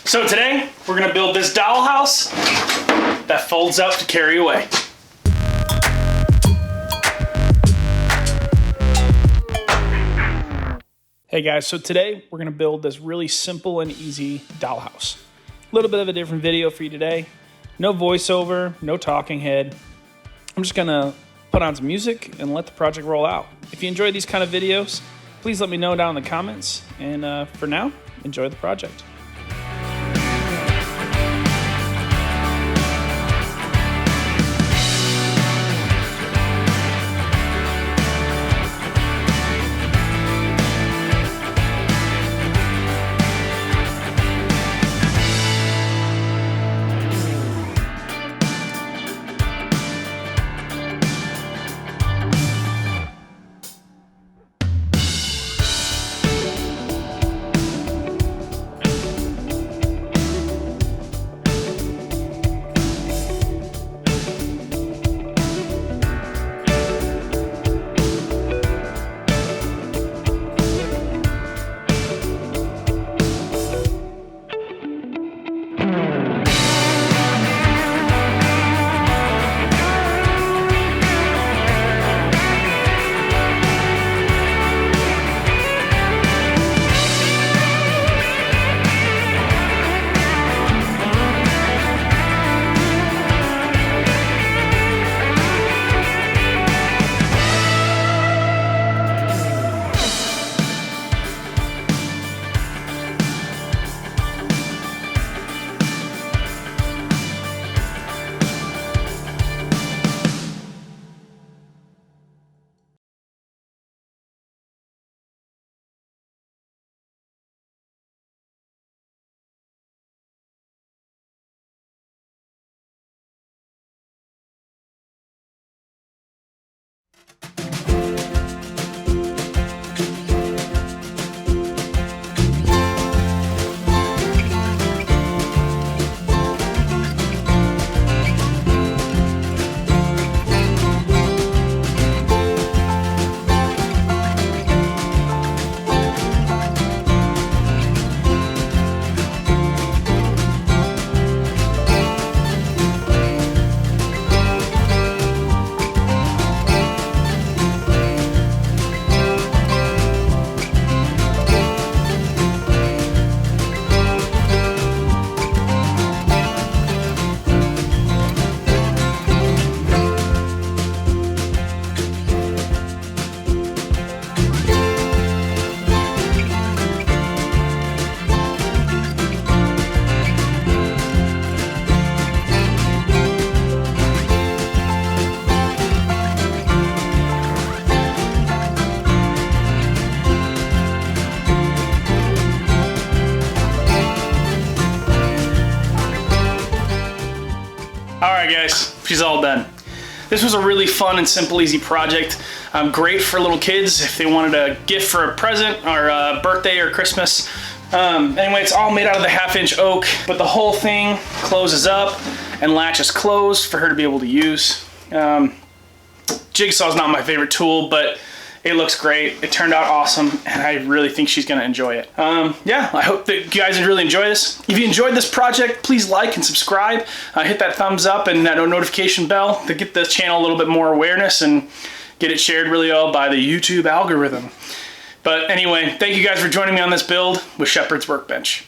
So today, we're gonna build this dollhouse that folds up to carry away. Hey guys, so today we're gonna build this really simple and easy dollhouse. A little bit of a different video for you today. No voiceover, no talking head. I'm just gonna put on some music and let the project roll out. If you enjoy these kind of videos, please let me know down in the comments. And for now, enjoy the project. Alright guys, she's all done. This was a really fun and simple, easy project. Great for little kids if they wanted a gift for a present or a birthday or Christmas. Anyway, it's all made out of the 1/2-inch oak, but the whole thing closes up and latches closed for her to be able to use. Jigsaw's not my favorite tool, but it looks great. It turned out awesome, and I really think she's gonna enjoy it. Yeah, I hope that you guys really enjoy this. If you enjoyed this project, please like and subscribe. Hit that thumbs up and that notification bell to get the channel a little bit more awareness and get it shared really well by the YouTube algorithm. But anyway, thank you guys for joining me on this build with Shepherd's Workbench.